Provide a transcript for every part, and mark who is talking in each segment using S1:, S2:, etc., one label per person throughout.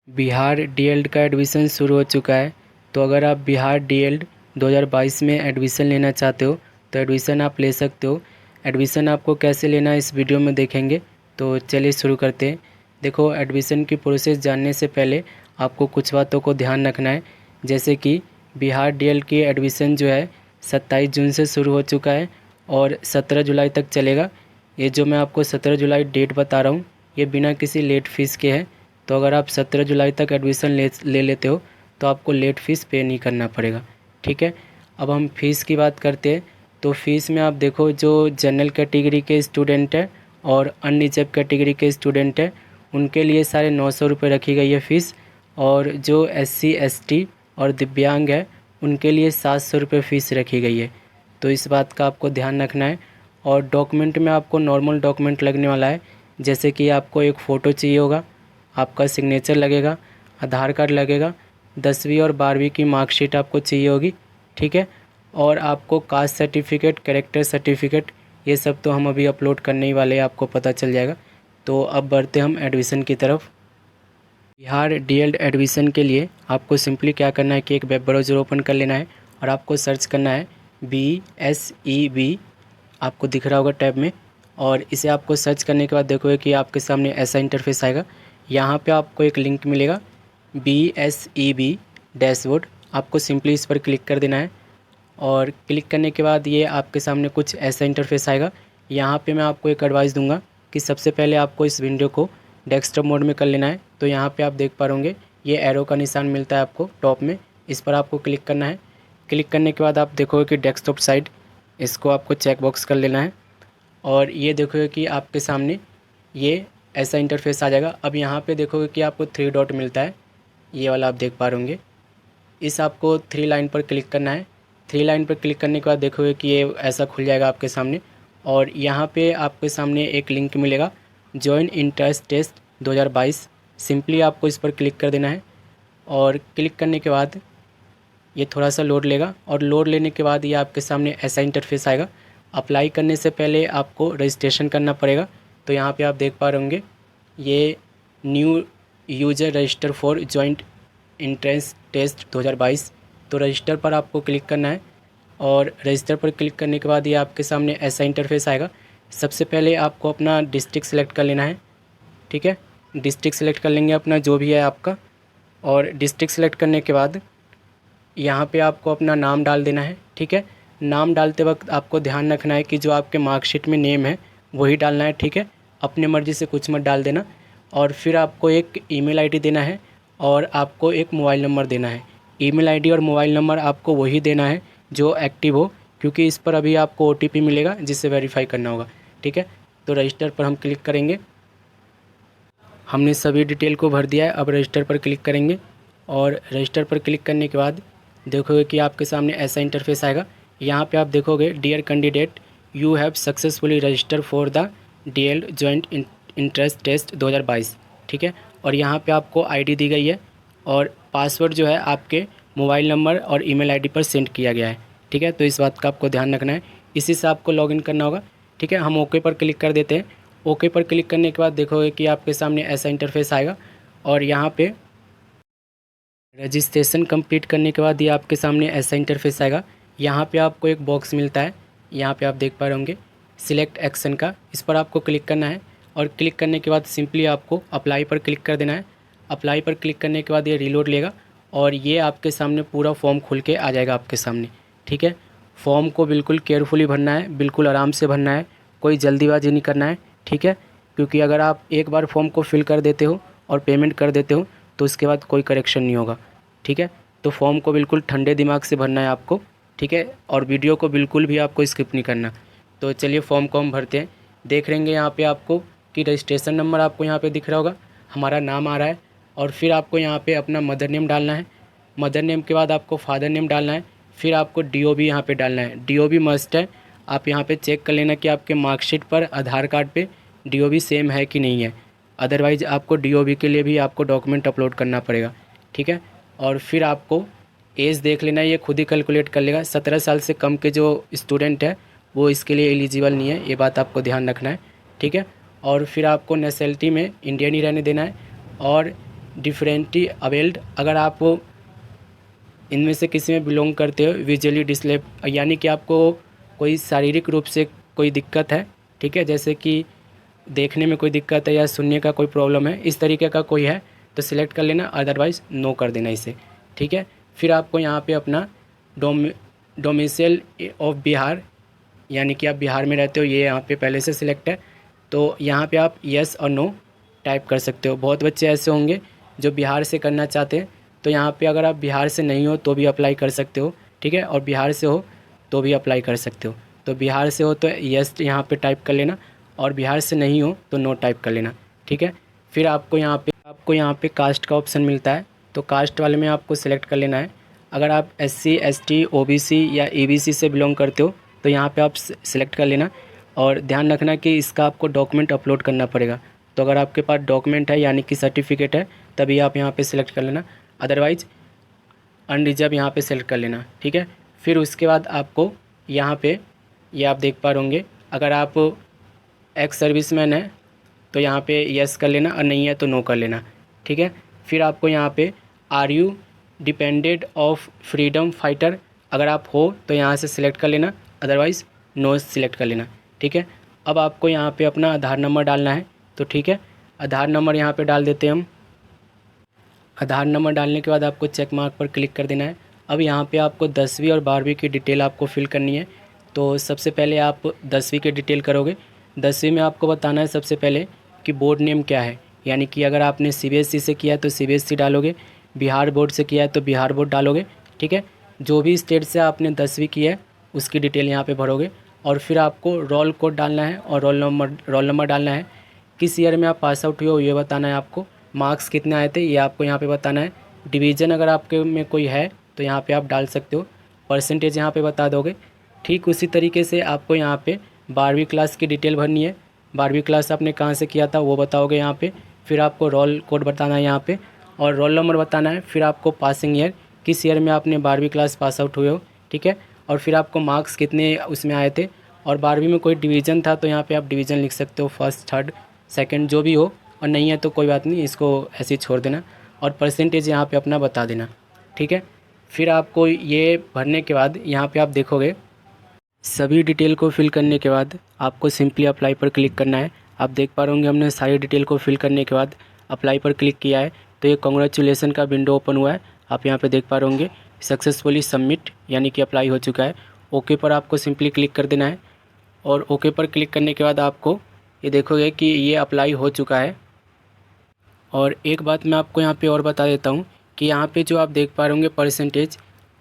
S1: Bihar DElEd का admission शुरू हो चुका है। तो अगर आप बिहार डीएलएड 2022 में एडमिशन लेना चाहते हो तो एडमिशन आप ले सकते हो। एडमिशन आपको कैसे लेना है इस वीडियो में देखेंगे। तो चलिए शुरू करते हैं। देखो, एडमिशन की प्रोसेस जानने से पहले आपको कुछ बातों को ध्यान रखना है। जैसे कि बिहार डीएलएड की एडमिशन जो है 27 जून से शुरू हो चुका है और 17 जुलाई तक चलेगा। ये जो मैं आपको 17 जुलाई डेट बता रहा हूँ ये बिना किसी लेट फीस के है। तो अगर आप 17 जुलाई तक एडमिशन ले लेते हो तो आपको लेट फ़ीस पे नहीं करना पड़ेगा। ठीक है, अब हम फ़ीस की बात करते हैं। तो फीस में आप देखो, जो जनरल कैटेगरी के स्टूडेंट है और अनरिजर्व कैटेगरी के स्टूडेंट है उनके लिए 950 रुपये रखी गई है फ़ीस। और जो SC ST और दिव्यांग है उनके लिए 700 रुपये फ़ीस रखी गई है। तो इस बात का आपको ध्यान रखना है। और डॉक्यूमेंट में आपको नॉर्मल डॉक्यूमेंट लगने वाला है। जैसे कि आपको एक फ़ोटो चाहिए होगा, आपका सिग्नेचर लगेगा, आधार कार्ड लगेगा, 10वीं और 12वीं की मार्कशीट आपको चाहिए होगी। ठीक है, और आपको कास्ट सर्टिफिकेट, कैरेक्टर सर्टिफिकेट, ये सब तो हम अभी अपलोड करने ही वाले हैं, आपको पता चल जाएगा। तो अब बढ़ते हम एडमिशन की तरफ। बिहार डीएलएड एडमिशन के लिए आपको सिंपली क्या करना है कि एक वेब ब्राउज़र ओपन कर लेना है और आपको सर्च करना है BSEB, आपको दिख रहा होगा टैब में। और इसे आपको सर्च करने के बाद देखोगे कि आपके सामने ऐसा इंटरफेस आएगा। यहाँ पे आपको एक लिंक मिलेगा BSEB डैशबोर्ड, आपको सिंपली इस पर क्लिक कर देना है। और क्लिक करने के बाद ये आपके सामने कुछ ऐसा इंटरफेस आएगा। यहाँ पे मैं आपको एक एडवाइस दूंगा कि सबसे पहले आपको इस विंडो को डेस्कटॉप मोड में कर लेना है। तो यहाँ पे आप देख पा रहोगे ये एरो का निशान मिलता है आपको टॉप में, इस पर आपको क्लिक करना है। क्लिक करने के बाद आप देखोगे कि डेस्कटॉप साइड, इसको आपको चेक बॉक्स कर लेना है। और ये देखोगे कि आपके सामने ये ऐसा इंटरफेस आ जाएगा। अब यहाँ पे देखोगे कि आपको 3 डॉट मिलता है, ये वाला आप देख पा रहे होंगे। इस आपको 3 लाइन पर क्लिक करना है। 3 लाइन पर क्लिक करने के बाद देखोगे कि ये ऐसा खुल जाएगा आपके सामने। और यहाँ पे आपके सामने एक लिंक मिलेगा, जॉइन इंट्रेंस टेस्ट 2022। सिंपली आपको इस पर क्लिक कर देना है। और क्लिक करने के बाद ये थोड़ा सा लोड लेगा और लोड लेने के बाद ये आपके सामने ऐसा इंटरफेस आएगा। अप्लाई करने से पहले आपको रजिस्ट्रेशन करना पड़ेगा। तो यहाँ पे आप देख पा रहे होंगे ये new user register for joint entrance test 2022। तो रजिस्टर पर आपको क्लिक करना है। और रजिस्टर पर क्लिक करने के बाद ये आपके सामने ऐसा इंटरफेस आएगा। सबसे पहले आपको अपना डिस्ट्रिक्ट सेलेक्ट कर लेना है। ठीक है, डिस्ट्रिक्ट सेलेक्ट कर लेंगे अपना जो भी है आपका। और डिस्ट्रिक्ट सेलेक्ट करने के बाद यहाँ पे आपको अपना नाम डाल देना है। ठीक है, नाम डालते वक्त आपको ध्यान रखना है कि जो आपके मार्कशीट में नेम है वही डालना है। ठीक है, अपने मर्ज़ी से कुछ मत डाल देना। और फिर आपको एक ईमेल आईडी देना है और आपको एक मोबाइल नंबर देना है। ईमेल आईडी और मोबाइल नंबर आपको वही देना है जो एक्टिव हो, क्योंकि इस पर अभी आपको OTP मिलेगा जिससे वेरीफाई करना होगा। ठीक है, तो रजिस्टर पर हम क्लिक करेंगे। हमने सभी डिटेल को भर दिया है, अब रजिस्टर पर क्लिक करेंगे। और रजिस्टर पर क्लिक करने के बाद देखोगे कि आपके सामने ऐसा इंटरफेस आएगा। यहाँ पे आप देखोगे dear candidate, you have successfully register for the DElEd joint entrance test 2022। ठीक है, और यहाँ पे आपको आईडी दी गई है और पासवर्ड जो है आपके मोबाइल नंबर और ईमेल आईडी पर सेंड किया गया है। ठीक है, तो इस बात का आपको ध्यान रखना है, इसी से आपको लॉगिन करना होगा। ठीक है, हम ओके पर क्लिक कर देते हैं। ओके पर क्लिक करने के बाद देखोगे कि आपके सामने ऐसा इंटरफेस आएगा। और यहाँ पे रजिस्ट्रेशन कंप्लीट करने के बाद ये आपके सामने ऐसा इंटरफेस आएगा। यहाँ पे आपको एक बॉक्स मिलता है, यहाँ पे आप देख पा रहे होंगे सिलेक्ट एक्शन का, इस पर आपको क्लिक करना है। और क्लिक करने के बाद सिंपली आपको अप्लाई पर क्लिक कर देना है। अप्लाई पर क्लिक करने के बाद ये रीलोड लेगा और ये आपके सामने पूरा फॉर्म खुल के आ जाएगा आपके सामने। ठीक है, फॉर्म को बिल्कुल केयरफुली भरना है, बिल्कुल आराम से भरना है, कोई जल्दीबाजी नहीं करना है। ठीक है, क्योंकि अगर आप एक बार फॉर्म को फिल कर देते हो और पेमेंट कर देते हो तो उसके बाद कोई करेक्शन नहीं होगा। ठीक है, तो फॉर्म को बिल्कुल ठंडे दिमाग से भरना है आपको। ठीक है, और वीडियो को बिल्कुल भी आपको स्किप नहीं करना। तो चलिए फॉर्म को हम भरते हैं। देख रहेंगे यहाँ पे आपको कि रजिस्ट्रेशन नंबर आपको यहाँ पे दिख रहा होगा, हमारा नाम आ रहा है। और फिर आपको यहाँ पे अपना मदर नेम डालना है। मदर नेम के बाद आपको फादर नेम डालना है। फिर आपको DOB यहाँ पे डालना है, DOB मस्ट है। आप यहाँ पे चेक कर लेना कि आपके मार्कशीट पर, आधार कार्ड पे DOB सेम है कि नहीं है, अदरवाइज़ आपको DOB के लिए भी आपको डॉक्यूमेंट अपलोड करना पड़ेगा। ठीक है, और फिर आपको एज देख लेना है, ये खुद ही कैलकुलेट कर लेगा। 17 साल से कम के जो स्टूडेंट है वो इसके लिए एलिजिबल नहीं है, ये बात आपको ध्यान रखना है। ठीक है, और फिर आपको नेशनलिटी में इंडियन ही रहने देना है। और डिफरेंटली अवेल्ड, अगर आप इनमें से किसी में बिलोंग करते हो, विजुअली डिसलेब यानी कि आपको कोई शारीरिक रूप से कोई दिक्कत है, ठीक है, जैसे कि देखने में कोई दिक्कत है या सुनने का कोई प्रॉब्लम है, इस तरीके का कोई है तो सिलेक्ट कर लेना, अदरवाइज़ नो कर देना इसे, ठीक है। फिर आपको यहाँ पे अपना डोमिसाइल ऑफ बिहार, यानी कि आप बिहार में रहते हो, ये यहाँ पे पहले से सिलेक्ट है, तो यहाँ पे आप यस और नो टाइप कर सकते हो। बहुत बच्चे ऐसे होंगे जो बिहार से करना चाहते हैं, तो यहाँ पे अगर आप बिहार से नहीं हो तो भी अप्लाई कर सकते हो, ठीक है, और बिहार से हो तो भी अप्लाई कर सकते हो। तो बिहार से हो तो यस यहाँ पे टाइप कर लेना, और बिहार से नहीं हो तो नो टाइप कर लेना, ठीक है। फिर आपको यहाँ पे कास्ट का ऑप्शन मिलता है, तो कास्ट वाले में आपको सिलेक्ट कर लेना है। अगर आप SC ST OBC या EBC से बिलोंग करते हो तो यहाँ पे आप सिलेक्ट कर लेना, और ध्यान रखना कि इसका आपको डॉक्यूमेंट अपलोड करना पड़ेगा। तो अगर आपके पास डॉक्यूमेंट है यानी कि सर्टिफिकेट है तभी आप यहाँ पे सिलेक्ट कर लेना, अदरवाइज़ अनरिजर्व यहाँ पे सेलेक्ट कर लेना, ठीक है। फिर उसके बाद आपको यहाँ पे ये आप देख पा रहोगे, अगर आप एक्स सर्विसमैन है तो यहाँ पे यस कर लेना, और नहीं है तो नो कर लेना, ठीक है। फिर आपको यहाँ पे are you dependent of freedom fighter, अगर आप हो तो यहाँ से सिलेक्ट कर लेना, अदरवाइज़ नो सिलेक्ट कर लेना, ठीक है। अब आपको यहाँ पे अपना आधार नंबर डालना है, तो ठीक है, आधार नंबर यहाँ पे डाल देते हैं हम। आधार नंबर डालने के बाद आपको चेक मार्क पर क्लिक कर देना है। अब यहाँ पे आपको 10वीं और 12वीं की डिटेल आपको फिल करनी है। तो सबसे पहले आप 10वीं की डिटेल करोगे। 10वीं में आपको बताना है सबसे पहले कि बोर्ड नेम क्या है, यानी कि अगर आपने CBSE से किया है तो CBSE डालोगे, बिहार बोर्ड से किया है तो बिहार बोर्ड डालोगे, ठीक है। जो भी स्टेट से आपने 10वीं की है उसकी डिटेल यहाँ पे भरोगे, और फिर आपको रोल कोड डालना है और रोल नंबर डालना है। किस ईयर में आप पास आउट हुए हो ये बताना है आपको। मार्क्स कितने आए थे ये आपको यहाँ पे बताना है। डिवीज़न अगर आपके में कोई है तो यहाँ पे आप डाल सकते हो, परसेंटेज यहाँ पे बता दोगे। ठीक उसी तरीके से आपको यहाँ पे 12वीं क्लास की डिटेल भरनी है। 12वीं क्लास आपने कहाँ से किया था वो बताओगे यहाँ पे। फिर आपको रोल कोड बताना है यहाँ पे, और रोल नंबर बताना है। फिर आपको पासिंग ईयर, किस ईयर में आपने 12वीं क्लास पास आउट हुए हो, ठीक है। और फिर आपको मार्क्स कितने उसमें आए थे, और 12वीं में कोई डिवीज़न था तो यहाँ पे आप डिवीज़न लिख सकते हो, फर्स्ट थर्ड सेकंड जो भी हो, और नहीं है तो कोई बात नहीं, इसको ऐसे ही छोड़ देना, और परसेंटेज यहाँ पे अपना बता देना, ठीक है। फिर आपको ये भरने के बाद यहाँ पे आप देखोगे सभी डिटेल को फिल करने के बाद आपको सिंपली अप्लाई पर क्लिक करना है। आप देख पा रहे होंगे हमने सारी डिटेल को फिल करने के बाद अप्लाई पर क्लिक किया है, तो ये कॉन्ग्रेचुलेसन का विंडो ओपन हुआ है। आप यहाँ पे देख पा रहे होंगे सक्सेसफुली सबमिट, यानी कि अप्लाई हो चुका है। ओके पर आपको सिंपली क्लिक कर देना है, और ओके पर क्लिक करने के बाद आपको ये देखोगे कि ये अप्लाई हो चुका है। और एक बात मैं आपको यहाँ पे और बता देता हूँ कि यहाँ पे जो आप देख पा रहे होंगे परसेंटेज,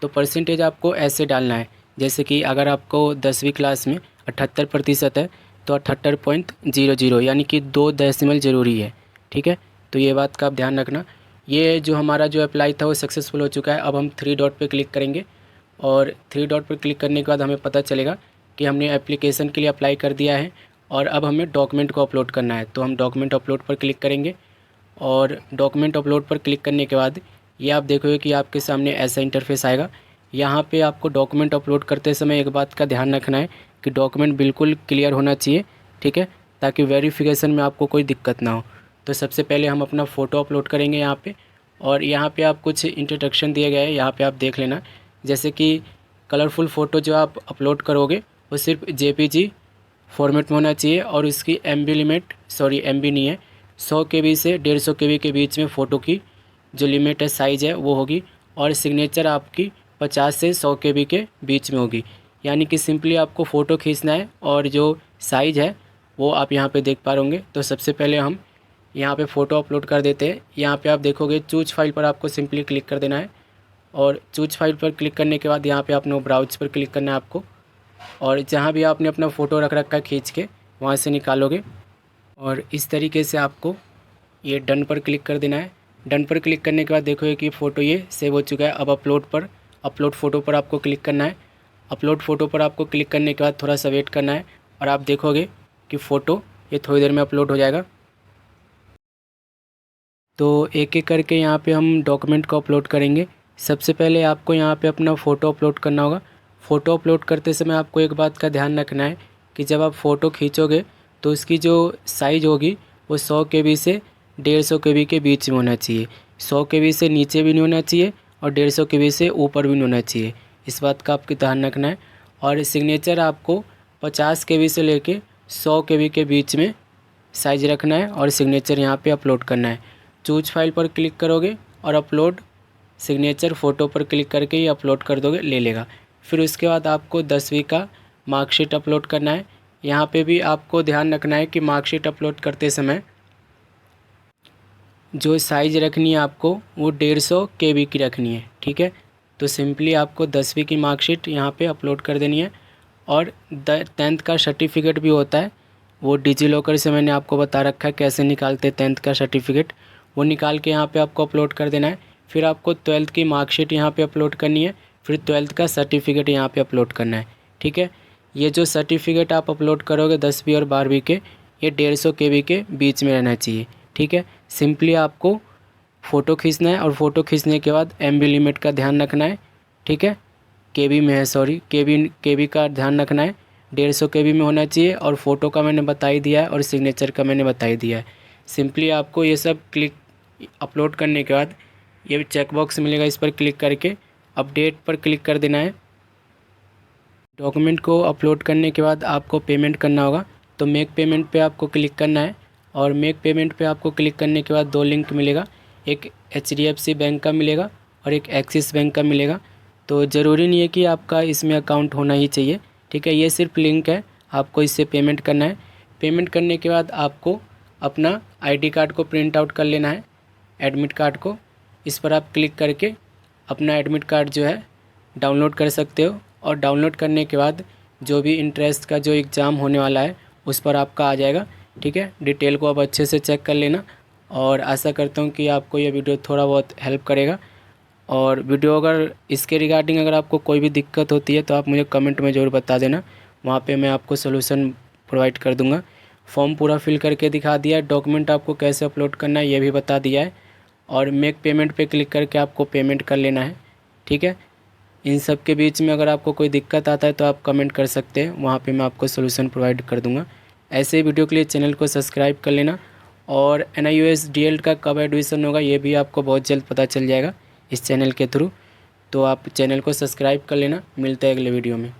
S1: तो परसेंटेज आपको ऐसे डालना है, जैसे कि अगर आपको 10वीं क्लास में 78% है तो 78.00, यानी कि 2 डेसिमल ज़रूरी है, ठीक है। तो ये बात का आप ध्यान रखना। ये जो हमारा जो अप्लाई था वो सक्सेसफुल हो चुका है। अब हम 3 डॉट पे क्लिक करेंगे, और 3 डॉट पर क्लिक करने के बाद हमें पता चलेगा कि हमने एप्लीकेशन के लिए अप्लाई कर दिया है, और अब हमें डॉक्यूमेंट को अपलोड करना है। तो हम डॉक्यूमेंट अपलोड पर क्लिक करेंगे, और डॉक्यूमेंट अपलोड पर क्लिक करने के बाद ये आप देखोगे कि आपके सामने ऐसा इंटरफेस आएगा। यहाँ पे आपको डॉक्यूमेंट अपलोड करते समय एक बात का ध्यान रखना है कि डॉक्यूमेंट बिल्कुल क्लियर होना चाहिए, ठीक है, ताकि वेरिफिकेशन में आपको कोई दिक्कत ना हो। तो सबसे पहले हम अपना फ़ोटो अपलोड करेंगे यहाँ पे, और यहाँ पे आप कुछ इंट्रोडक्शन दिए गए हैं, यहाँ पे आप देख लेना। जैसे कि कलरफुल फ़ोटो जो आप अपलोड करोगे वो सिर्फ JPG फॉर्मेट में होना चाहिए, और उसकी MB लिमिट, सॉरी MB नहीं है, 100 KB से 150 KB के बीच में फ़ोटो की जो लिमिट है, साइज़ है वो होगी, और सिग्नेचर आपकी 50 से 100 KB के बीच में होगी। यानी कि सिंपली आपको फ़ोटो खींचना है, और जो साइज़ है वो आप यहाँ पे देख पा रहे होंगे। तो सबसे पहले हम यहाँ पे फ़ोटो अपलोड कर देते हैं। यहाँ पे आप देखोगे चूज फाइल पर आपको सिंपली क्लिक कर देना है, और चूज फाइल पर क्लिक करने के बाद यहाँ पे आपने ब्राउज पर क्लिक करना है आपको, और जहाँ भी आपने अपना फ़ोटो रख रखा है खींच के वहाँ से निकालोगे, और इस तरीके से आपको ये डन पर क्लिक कर देना है। डन पर क्लिक करने के बाद देखोगे कि फ़ोटो ये सेव हो चुका है। अब अपलोड फ़ोटो पर आपको क्लिक करना है। अपलोड फ़ोटो पर आपको क्लिक करने के बाद थोड़ा सा वेट करना है, और आप देखोगे कि फ़ोटो ये थोड़ी देर में अपलोड हो जाएगा। तो एक एक करके यहाँ पे हम डॉक्यूमेंट को अपलोड करेंगे। सबसे पहले आपको यहाँ पे अपना फ़ोटो अपलोड करना होगा। फ़ोटो अपलोड करते समय आपको एक बात का ध्यान रखना है कि जब आप फ़ोटो खींचोगे तो उसकी जो साइज़ होगी वो 100 KB से 150 kb के बीच में होना चाहिए। 100 kb से नीचे भी नहीं होना चाहिए और 150 kb से ऊपर भी नहीं होना चाहिए। इस बात का आपको ध्यान रखना है। और सिग्नेचर आपको 50 kb से लेके 100 kb के बीच में साइज रखना है और सिग्नेचर यहाँ पे अपलोड करना है। चूज फाइल पर क्लिक करोगे और अपलोड सिग्नेचर फ़ोटो पर क्लिक करके ही अपलोड कर दोगे, ले लेगा। फिर उसके बाद आपको 10वीं का मार्कशीट अपलोड करना है। यहाँ पे भी आपको ध्यान रखना है कि मार्कशीट अपलोड करते समय जो साइज़ रखनी है आपको वो 150 kb की रखनी है, ठीक है। तो सिंपली आपको 10वीं की मार्कशीट यहाँ पे अपलोड कर देनी है। और 10th का सर्टिफिकेट भी होता है, वो डिजी लॉकर से मैंने आपको बता रखा है कैसे निकालते 10th का सर्टिफिकेट, वो निकाल के यहाँ पे आपको अपलोड कर देना है। फिर आपको 12th की मार्कशीट यहाँ पे अपलोड करनी है, फिर 12th का सर्टिफिकेट यहाँ पे अपलोड करना है, ठीक है। ये जो सर्टिफिकेट आप अपलोड करोगे 10वीं और 12वीं के, ये 150 kb के बीच में रहना चाहिए, ठीक है। सिंपली आपको फ़ोटो खींचना है और फ़ोटो खींचने के बाद MB लिमिट का ध्यान रखना है, ठीक है। KB में है, सॉरी, KB का ध्यान रखना है, 150 kb में होना चाहिए। और फ़ोटो का मैंने बता ही दिया है और सिग्नेचर का मैंने बता ही दिया है। सिंपली आपको ये सब अपलोड करने के बाद ये चेक बॉक्स मिलेगा, इस पर क्लिक करके अपडेट पर क्लिक कर देना है। डॉक्यूमेंट को अपलोड करने के बाद आपको पेमेंट करना होगा, तो मेक पेमेंट पे आपको क्लिक करना है। और मेक पेमेंट पे आपको क्लिक करने के बाद 2 लिंक मिलेगा, एक HDFC बैंक का मिलेगा और एक एक्सिस बैंक का मिलेगा। तो ज़रूरी नहीं है कि आपका इसमें अकाउंट होना ही चाहिए, ठीक है। ये सिर्फ लिंक है, आपको इससे पेमेंट करना है। पेमेंट करने के बाद आपको अपना ID कार्ड को प्रिंट आउट कर लेना है, एडमिट कार्ड को। इस पर आप क्लिक करके अपना एडमिट कार्ड जो है डाउनलोड कर सकते हो। और डाउनलोड करने के बाद जो भी इंटरेस्ट का जो एग्ज़ाम होने वाला है उस पर आपका आ जाएगा, ठीक है। डिटेल को आप अच्छे से चेक कर लेना। और आशा करता हूँ कि आपको ये वीडियो थोड़ा बहुत हेल्प करेगा। और वीडियो अगर इसके रिगार्डिंग अगर आपको कोई भी दिक्कत होती है तो आप मुझे कमेंट में ज़रूर बता देना, वहाँ पे मैं आपको सोल्यूशन प्रोवाइड कर दूँगा। फॉर्म पूरा फिल करके दिखा दिया है, डॉक्यूमेंट आपको कैसे अपलोड करना है ये भी बता दिया है। और मेक पेमेंट पे क्लिक करके आपको पेमेंट कर लेना है, ठीक है। इन सब के बीच में अगर आपको कोई दिक्कत आता है तो आप कमेंट कर सकते हैं, वहाँ पे मैं आपको सोल्यूशन प्रोवाइड कर दूँगा। ऐसे ही वीडियो के लिए चैनल को सब्सक्राइब कर लेना। और NIOS DL का कब एडमिशन होगा ये भी आपको बहुत जल्द पता चल जाएगा इस चैनल के थ्रू, तो आप चैनल को सब्सक्राइब कर लेना। मिलते हैं अगले वीडियो में।